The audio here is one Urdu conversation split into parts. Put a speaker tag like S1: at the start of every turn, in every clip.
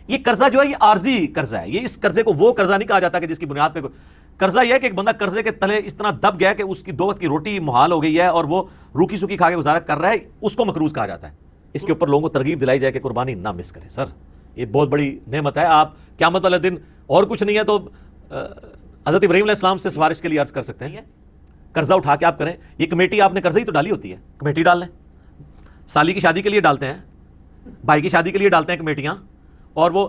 S1: یہ قرضہ جو ہے یہ عارضی قرضہ ہے. یہ اس قرضے کو وہ قرضہ نہیں کہا جاتا کہ جس کی بنیاد پہ قرضہ یہ ہے کہ ایک بندہ قرضے کے تلے اس طرح دب گیا کہ اس کی 2 وقت کی روٹی محال ہو گئی ہے اور وہ روکی سوکی کھا کے گزارا کر رہا ہے, اس کو مقروض کہا جاتا ہے. اس کے اوپر لوگوں کو ترغیب دلائی جائے کہ قربانی نہ مس کریں. سر یہ بہت بڑی نعمت ہے. آپ قیامت والے دن اور کچھ نہیں ہے تو حضرت ابراہیم علیہ السلام سے سفارش کے لیے عرض کر سکتے ہیں, قرضہ اٹھا کے آپ کریں. یہ کمیٹی آپ نے قرضہ ہی تو ڈالی ہوتی ہے, کمیٹی ڈال لیں. سالی کی شادی کے لیے ڈالتے ہیں, بھائی کی شادی کے لیے ڈالتے ہیں کمیٹیاں, اور وہ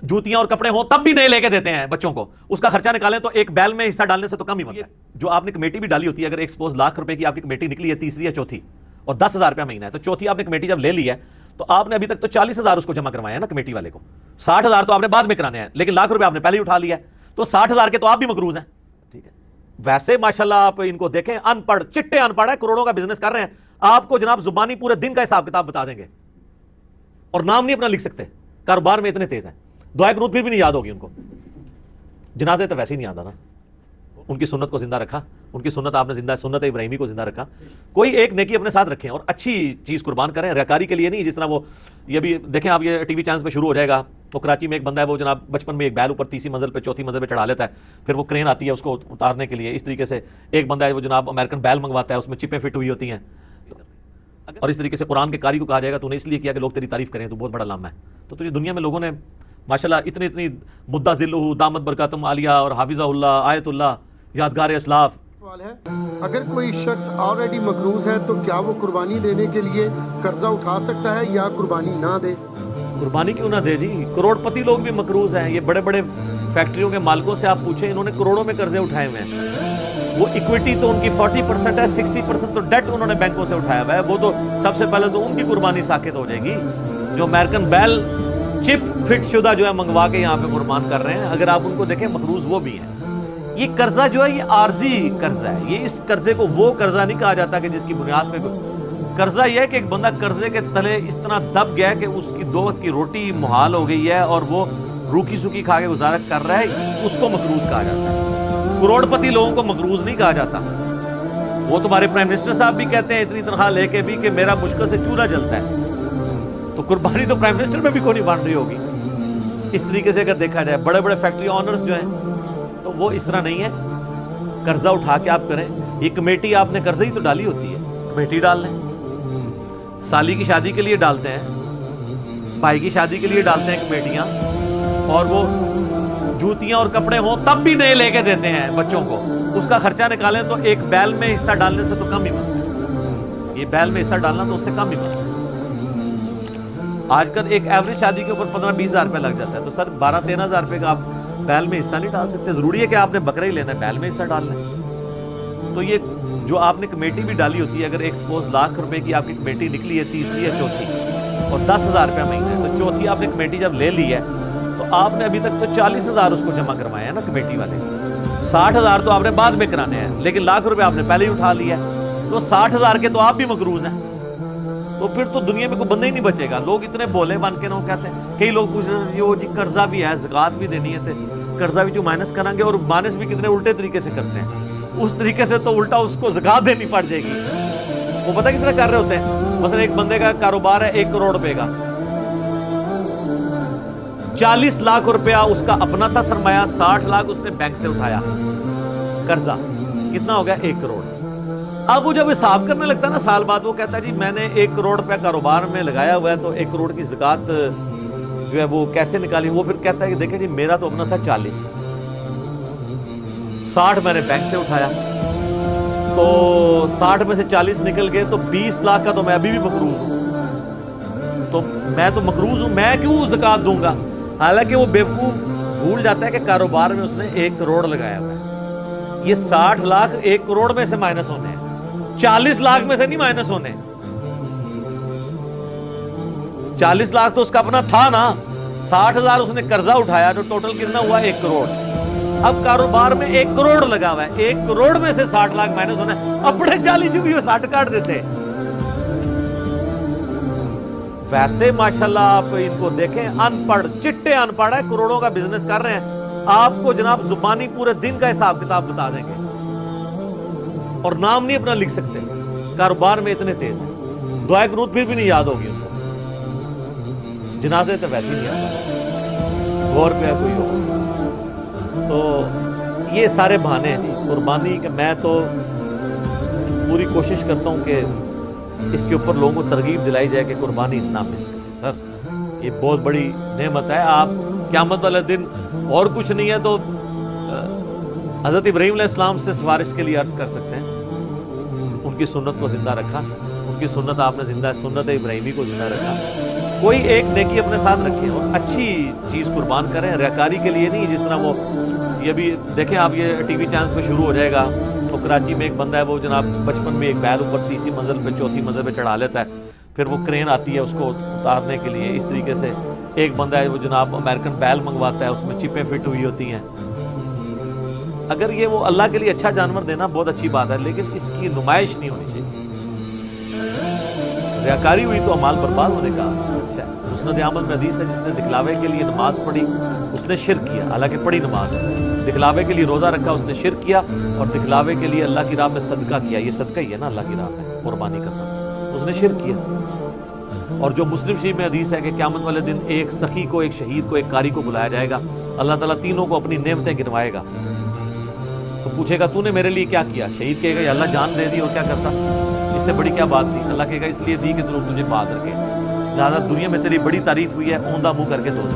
S1: جوتیاں اور کپڑے ہوں تب بھی نئے لے کے دیتے ہیں بچوں کو. اس کا خرچہ نکالیں تو ایک بیل میں حصہ ڈالنے سے تو کم ہی بنتا ہے. جو آپ نے کمیٹی بھی ڈالی ہوتی ہے, اگر ایک سپوز ₹1,00,000 کی آپ کی کمیٹی نکلی ہے, تیسری یا چوتھی, اور ₹10,000 مہینہ ہے, تو چوتھی آپ نے کمیٹی جب لے لی ہے تو آپ نے ابھی تک تو 40,000 اس کو جمع کروایا ہے نا کمیٹی والے کو. 60,000 تو آپ نے بعد میں کرانے ہیں, لیکن ₹1,00,000 آپ نے پہلے ہی اٹھا لیا ہے, تو 60,000 کے تو آپ بھی مقروض ہیں. ٹھیک ہے. ویسے ماشاءاللہ آپ ان کو دیکھیں, ان پڑھ چٹے ان پڑھ ہے, کروڑوں کا بزنس کر رہے ہیں, آپ کو جناب زبانی پورے دن کا حساب کتاب بتا دیں گے اور نام نہیں اپنا لکھ سکتے. کاروبار میں اتنے تیز ہیں, دعائے قنوت پھر بھی نہیں یاد ہوگی ان کو. جنازے تو ویسے ہی نہیں یاد آتا. ان کی سنت کو زندہ رکھا, ان کی سنت آپ نے زندہ, سنت ابراہیمی کو زندہ رکھا. کوئی ایک نیکی اپنے ساتھ رکھیں اور اچھی چیز قربان کریں, ریاکاری کے لیے نہیں. جس طرح وہ یہ بھی دیکھیں آپ, یہ ٹی وی چینلز پہ شروع ہو جائے گا. تو کراچی میں ایک بندہ ہے, وہ جناب بچپن میں ایک بیل اوپر 3ری منزل پہ 4تھی منزل پہ چڑھا لیتا ہے, پھر وہ کرین آتی ہے اس کو اتارنے کے لیے. اس طریقے سے ایک بندہ ہے وہ جناب امریکن بیل منگواتا ہے, اس میں چپیں فٹ ہوئی ہوتی ہیں. اور اس طریقے سے قرآن کے قاری کو کہا جائے گا تو نے اس لیے کیا کہ لوگ تیری تعریف کریں, تو بہت بڑا لامہ ہے. تو تجھے دنیا میں لوگوں نے ماشاءاللہ اتنی مدہ ذلہ دامت برکاتم عالیہ اور حافظہ اللہ, آیت اللہ, یادگار اسلاف.
S2: سوال ہے, اگر کوئی شخص آلریڈی مقروض ہے تو کیا وہ قربانی دینے کے لیے قرضہ اٹھا سکتا ہے یا قربانی نہ دے؟
S1: قربانی کیوں نہ دے جی, کروڑ پتی لوگ بھی مقروض ہیں. یہ بڑے بڑے فیکٹریوں کے مالکوں سے آپ پوچھیں, انہوں نے کروڑوں میں قرضے اٹھائے ہوئے ہیں. وہ ایکویٹی تو ان کی 40% ہے, 60% تو ڈیٹ انہوں نے بینکوں سے اٹھایا ہوا ہے. وہ تو سب سے پہلے تو ان کی قربانی ساکت ہو جائے گی جو امریکن بیل چپ فٹ شدہ جو ہے منگوا کے یہاں پہ قربان کر رہے ہیں. اگر آپ ان کو دیکھیں مقروض وہ بھی ہیں. یہ قرضہ جو ہے یہ عارضی قرضہ ہے. یہ اس قرضے کو وہ قرضہ نہیں کہا جاتا کہ جس کی بنیاد پہ قرضہ یہ ہے کہ ایک بندہ قرضے کے تلے اس طرح دب گیا کہ اس کی 2 وقت کی روٹی محال ہو گئی ہے اور وہ روکی سوکی کھا کے گزارا کر رہا ہے, اس کو مقروض کہا جاتا ہے. کروڑ پتی لوگوں کو مقروض نہیں کہا جاتا. وہ تمہارے پرائم منسٹر صاحب بھی کہتے ہیں اتنی تنخواہ لے کے بھی کہ میرا مشکل سے چولہا جلتا ہے. تو قربانی تو پرائم منسٹر میں بھی کوئی نہیں بن رہی ہوگی. اس طریقے سے اگر دیکھا جائے بڑے بڑے فیکٹری آنرز جو ہیں تو وہ اس طرح نہیں ہے. قرضہ اٹھا کے آپ کریں. یہ کمیٹی آپ نے قرضہ ہی تو ڈالی ہوتی ہے, کمیٹی ڈال لیں. سالی کی شادی کے لیے ڈالتے ہیں, بھائی کی شادی کے لیے ڈالتے ہیں کمیٹیاں, اور وہ جوتیاں اور کپڑے ہوں تب بھی نئے لے کے دیتے ہیں بچوں کو. اس کا خرچہ نکالیں تو ایک بیل میں حصہ ڈالنے سے تو کم ہی بنتا ہے. یہ بیل میں حصہ ڈالنا تو اس سے کم ہی بنتا ہے. آج کل ایک ایوریج شادی کے اوپر 15-20 ہزار روپے لگ جاتا ہے. تو سر 12-13 ہزار روپے کا آپ بیل میں حصہ نہیں ڈال سکتے. ضروری ہے کہ آپ نے بکرا ہی لینا ہے, بیل میں حصہ ڈال لیں. تو یہ جو آپ نے کمیٹی بھی ڈالی ہوتی ہے, اگر ایک سپوز ₹1,00,000 کی آپ کی کمیٹی نکلی ہے, تیسری یا چوتھی, اور ₹10,000 مہینہ ہے, تو چوتھی آپ نے کمیٹی جب لے لی ہے تو آپ نے ابھی تک تو 40,000 اس کو جمع کروایا ہے نا کمیٹی والے. 60,000 تو آپ نے بعد میں کرانے ہیں, لیکن ₹1,00,000 آپ نے پہلے ہی اٹھا لیا ہے, تو 60,000 کے تو آپ بھی مقروض ہیں. تو پھر تو دنیا میں کوئی بندہ ہی نہیں بچے گا. لوگ اتنے بولے بن کے نہ کہتے ہیں. کئی لوگ پوچھ رہے ہیں یہ جی قرضہ بھی ہے, زکات بھی دینی ہے, قرضہ بھی جو مائنس کریں گے, اور مائنس بھی کتنے الٹے طریقے سے کرتے ہیں. اس طریقے سے تو الٹا اس کو زکات دینی پڑ جائے گی. وہ پتہ کس طرح کر رہے ہوتے ہیں, مثلا ایک بندے کا کاروبار ہے ₹1 کروڑ کا, 40 لاکھ روپیہ اس کا اپنا تھا سرمایہ, 60 لاکھ اس نے بینک سے اٹھایا قرضہ, کتنا ہو گیا 1 کروڑ. اب وہ جب حساب کرنے لگتا ہے نا سال بعد, وہ کہتا ہے جی میں نے 1 کروڑ روپیہ کاروبار میں لگایا ہوا ہے, تو 1 کروڑ کی زکات جو ہے وہ کیسے نکالی. وہ پھر کہتا ہے کہ دیکھیں جی میرا تو اپنا تھا 40, 60 میں نے بینک سے اٹھایا, تو 60 میں سے 40 نکل گئے, تو 20 لاکھ کا تو میں ابھی بھی مقروض ہوں. تو میں تو مقروض ہوں, میں کیوں زکات دوں گا. حالانکہ وہ بیوقوف بھول جاتا ہے کہ کاروبار میں اس نے 1 کروڑ لگایا ہوا ہے. یہ 60 لاکھ 1 کروڑ میں سے مائنس ہونے ہیں, 40 لاکھ میں سے نہیں مائنس ہونے. 40 لاکھ تو اس کا اپنا تھا نا, 60,000 اس نے قرضہ اٹھایا, تو ٹوٹل کتنا ہوا 1 کروڑ. اب کاروبار میں 1 کروڑ لگا ہوا ہے, 1 کروڑ میں سے 60 لاکھ مائنس ہونا ہے. اپنے 40 جو بھی وہ 60 کاٹ دیتے. ویسے ماشاءاللہ آپ ان کو دیکھیں, ان پڑھ چٹے ان پڑھ ہے, کروڑوں کا بزنس کر رہے ہیں. آپ کو جناب زبانی پورے دن کا حساب کتاب بتا دیں گے اور نام نہیں اپنا لکھ سکتے. کاروبار میں اتنے تیز ہیں, دعائے قنوت پھر بھی نہیں یاد ہوگی ان کو. جنازے تو ویسے ہی نہیں آتا. غور پہ کوئی ہو. تو یہ سارے بہانے ہیں جی قربانی کے. میں تو پوری کوشش کرتا ہوں کہ اس کے اوپر لوگوں کو ترغیب دلائی جائے کہ قربانی اتنا مس کریں. سر یہ بہت بڑی نعمت ہے. آپ قیامت والے دن اور کچھ نہیں ہے تو حضرت ابراہیم علیہ السلام سے سفارش کے لیے عرض کر سکتے ہیں. ان کی سنت کو زندہ رکھا, ان کی سنت آپ نے زندہ, سنت ابراہیمی کو زندہ رکھا. کوئی ایک نیکی اپنے ساتھ رکھیں اور اچھی چیز قربان کریں, ریاکاری کے لیے نہیں. جس طرح وہ یہ بھی دیکھیں آپ, یہ ٹی وی چینل پہ شروع ہو جائے گا. تو کراچی میں ایک بندہ ہے, وہ جناب بچپن میں ایک بیل اوپر تیسری منزل پہ چوتھی منزل پہ چڑھا لیتا ہے, پھر وہ کرین آتی ہے اس کو اتارنے کے لیے. اس طریقے سے ایک بندہ ہے وہ جناب امریکن بیل منگواتا ہے, اس میں چپیں فٹ ہوئی ہوتی ہیں. اگر یہ وہ اللہ کے لیے اچھا جانور دینا بہت اچھی بات ہے, لیکن اس کی نمائش نہیں ہونی چاہیے. ریاکاری ہوئی تو امال برباد ہونے کا اچھا ہے. مسند احمد میں حدیث ہے, جس نے دکھلاوے کے لیے نماز پڑھی اس نے شرک کیا. حالانکہ پڑھی نماز, دکھلاوے کے لیے روزہ رکھا اس نے شرک کیا, اور دکھلاوے کے لیے اللہ کی راہ میں صدقہ کیا. یہ صدقہ ہی ہے نا اللہ کی راہ میں قربانی کرنا, اس نے شرک کیا. اور جو مسلم شریف میں حدیث ہے کہ قیامت والے دن ایک سخی کو, ایک شہید کو, ایک قاری کو بلایا جائے گا. اللہ تعالیٰ تینوں کو اپنی نعمتیں گنوائے گا. تو پوچھے گا تو نے میرے لیے کیا کیا؟ شہید کہے گا یا اللہ جان دے دی اور کیا کرتا, اس سے بڑی کیا بات تھی؟ اللہ کہے گا اس لیے دی کہ لوگ تجھے بات رکھے, زیادہ دنیا میں تیری بڑی تعریف ہوئی ہے, اوندا منہ کر کے دو.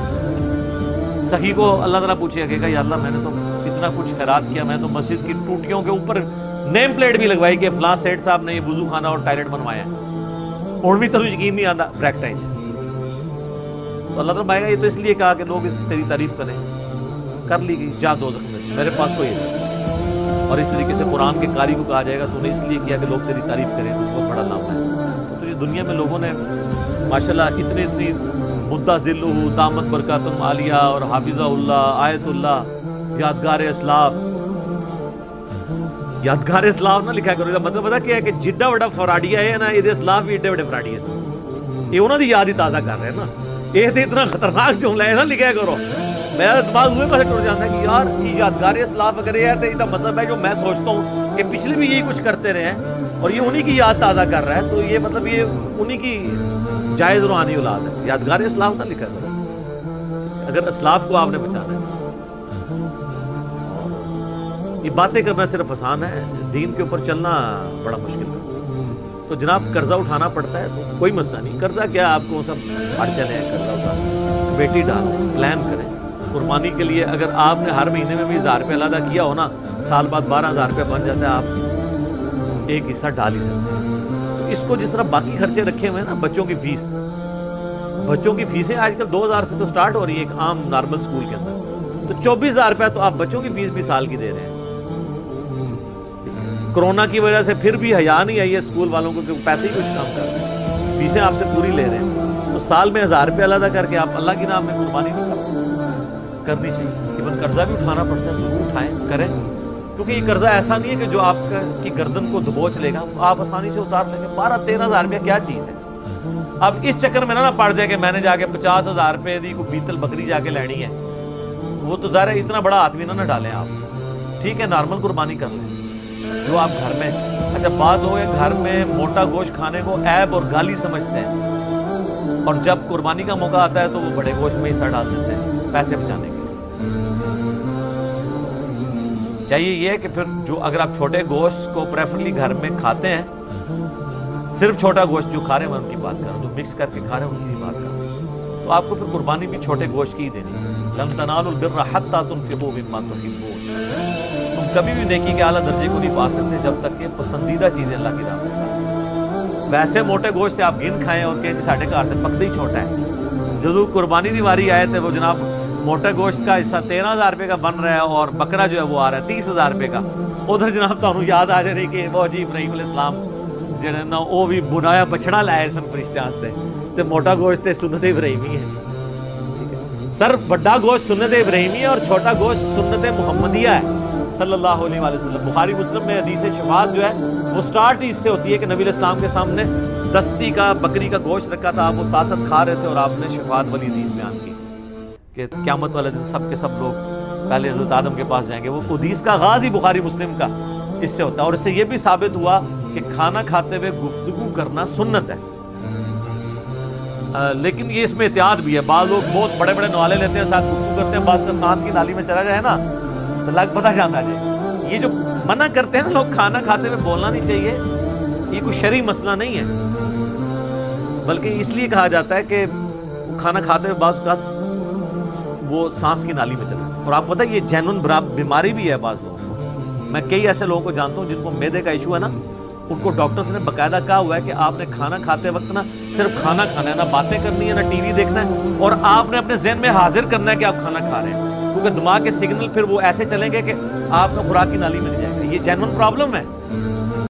S1: سخی کو اللہ تعالیٰ پوچھے گا, کہے گا یا اللہ میں نے تو اتنا کچھ خیرات کیا, میں تو مسجد کی ٹوٹیوں کے اوپر نیم پلیٹ بھی لگوائی کہ فلاں سیٹ صاحب نے یہ وضو خانہ اور ٹائلٹ بنوایا ہے, اور بھی تو یقین نہیں آتا پریکٹائز. تو اللہ تعالیٰ مائے گا یہ تو اس لیے کہا کہ لوگ اس تیری تعریف کریں, کر لی گئی, جا دوزخ میں, میرے پاس کوئی ہے. اور اس طریقے سے قرآن کے قاری کو کہا جائے گا تو نے اس لیے کیا کہ لوگ تیری تعریف کریں, تو بہت بڑا نام ہے. تو یہ دنیا میں لوگوں نے ماشاءاللہ اتنی مدہ ذلہ دامت برکاتم عالیہ اور حافظہ اللہ, آیت اللہ, یادگار اسلاف. یادگار اسلاف نہ لکھا کرو, مطلب پتا کیا ہے کہ جڈا بڑا فراڈیا ہے نا, یہ اسلاف بھی ایڈے بڑے فراڈیے سے, یہ انہوں دی یاد ہی تازہ کر رہے ہیں نا. یہ تو اتنا خطرناک جملہ ہے نا لکھا کرو. میرا دماغ ہوئے پاسے ٹوٹ جاتا ہے کہ یار یہ یادگار اسلاف اگر یہ ہے تو یہ مطلب ہے جو میں سوچتا ہوں کہ پچھلے بھی یہی کچھ کرتے رہے ہیں اور یہ انہی کی یاد تازہ کر رہا ہے, تو یہ مطلب یہ انہی کی جائز روحانی اولاد ہے. یادگار اسلاف نہ لکھا کرو اگر اسلاف کو آپ نے بچانا ہے. یہ باتیں کرنا صرف آسان ہے, دین کے اوپر چلنا بڑا مشکل ہے. تو جناب قرضہ اٹھانا پڑتا ہے, کوئی مسئلہ نہیں. قرضہ کیا, آپ کو سب ہٹ چلے ہیں قرضہ اٹھانا, بیٹی ڈالیں, پلان کریں قربانی کے لیے. اگر آپ نے ہر مہینے میں بھی 1000 روپے علیحدہ کیا ہو نا, سال بعد 12,000 روپے بن جاتا ہے, آپ ایک حصہ ڈال ہی سکتے ہیں. تو اس کو جس طرح باقی خرچے رکھے ہوئے ہیں نا, بچوں کی فیس, بچوں کی فیسیں آج کل 2000 سے تو سٹارٹ ہو رہی ہے ایک عام نارمل اسکول کے اندر, تو 24,000 روپے تو آپ بچوں کی فیس بھی سال کی دے رہے ہیں. کرونا کی وجہ سے پھر بھی حیا نہیں آئی ہے اسکول والوں کو کہ پیسے ہی کچھ کام کر رہے ہیں, فیسیں آپ سے پوری لے رہے ہیں. تو سال میں 1000 روپے علیحدہ کر کے آپ اللہ کی نام میں قربانی نہیں کر سکتے. کرنی چاہیے. ایون قرضہ بھی اٹھانا پڑتا ہے, ضرور اٹھائیں, کریں, کیونکہ یہ قرضہ ایسا نہیں ہے کہ جو آپ کی گردن کو دبوچ لے گا, آپ آسانی سے اتار لیں گے. 12-13,000 روپیہ کیا چیز ہے. اب اس چکر میں نہ پڑ جائے کہ میں نے جا کے 50,000 روپے دی کوئی بیتل بکری جا کے لینی ہے, وہ تو ظاہر ہے اتنا بڑا آدمی نہ ڈالیں آپ. ٹھیک ہے نارمل قربانی کر لیں جو آپ گھر میں. اچھا بات ہو گھر میں موٹا گوشت کھانے کو عیب اور گالی سمجھتے ہیں, اور جب قربانی کا موقع آتا ہے تو وہ بڑے گوشت میں حصہ ڈال دیتے ہیں پیسے بچانے کے. چاہیے یہ کہ پھر جو اگر آپ چھوٹے گوشت کو پریفرلی گھر میں کھاتے ہیں, صرف چھوٹا گوشت جو کھا رہے ہیں میں ان کی بات کر رہا ہوں, جو مکس کر کے کھا رہے ہیں ان کی بات کر رہا ہوں, تو آپ کو پھر قربانی بھی چھوٹے گوشت کی ہی دینی ہے. لن تنالوا البر حتى تنفقوا مما تحبون. تم کبھی بھی نیکی کے اعلیٰ درجے کو نہیں پا سکتے جب تک کہ پسندیدہ چیزیں اللہ کی راہ میں. ویسے موٹے گوشت سے آپ گن کھائیں اور کہ ساڑھے کا آٹھ پکتا ہی چھوٹا ہے. جو قربانی دی واری آئے تھے وہ جناب موٹے گوشت کا حصہ 13,000 روپے کا بن رہا ہے اور بکرا جو ہے وہ آ رہا ہے 30,000 روپے کا. ادھر جناب تمہیں یاد آ جائے کہ وہ جی ابراہیم علیہ السلام جڑے نا وہ بھی بنایا بچڑا لائے سن فرشتیاں واسطے, تے موٹا گوشت تے سنت ابراہیمی ہے. سر بڑا گوشت سنت ابراہیمی ہے اور چھوٹا گوشت سنت محمدیہ ہے صلی اللہ علیہ وسلم. بخاری مسلم میں حدیث شفاعت جو ہے وہ سٹارٹ ہی اس سے ہوتی ہے کہ نبی علیہ السلام کے سامنے دستی کا بکری کا گوشت رکھا تھا, آپ وہ ساتھ ساتھ کھا رہے تھے, اور آپ نے شفاعت والی حدیث بیان کی کہ قیامت والے دن سب کے سب لوگ پہلے حضرت آدم کے پاس جائیں گے. وہ حدیث کا آغاز ہی بخاری مسلم کا اس سے ہوتا ہے, اور اس سے یہ بھی ثابت ہوا کہ کھانا کھاتے ہوئے گفتگو کرنا سنت ہے. لیکن یہ اس میں احتیاط بھی ہے. بعض لوگ بہت بڑے بڑے نوالے لیتے ہیں, ساتھ گفتگو کرتے ہیں, بعض کا سانس کی نالی میں چلا جائے نا تو لگ پتہ جاتا ہے. یہ جو منع کرتے ہیں نا لوگ کھانا کھاتے ہوئے بولنا نہیں چاہیے, یہ کوئی شرعی مسئلہ نہیں ہے, بلکہ اس لیے کہا جاتا ہے کہ کھانا کھاتے ہوئے بعض اوقات وہ سانس کی نالی میں چلا جاتا ہے. اور آپ کو پتہ ہے یہ جینون بیماری بھی ہے بعض لوگوں کو. میں کئی ایسے لوگوں کو جانتا ہوں جن کو معدے کا ایشو ہے نا, ان کو ڈاکٹرز نے باقاعدہ کہا ہوا ہے کہ آپ نے کھانا کھاتے وقت نا صرف کھانا کھانا ہے, نہ باتیں کرنی ہے, نہ ٹی وی دیکھنا ہے, اور آپ نے اپنے ذہن میں حاضر کرنا ہے کہ آپ کھانا کھا رہے ہیں, کیونکہ دماغ کے سگنل پھر وہ ایسے چلیں گے کہ آپ کا خوراک کی نالی میں نہیں جائے گا. یہ جینون پرابلم ہے.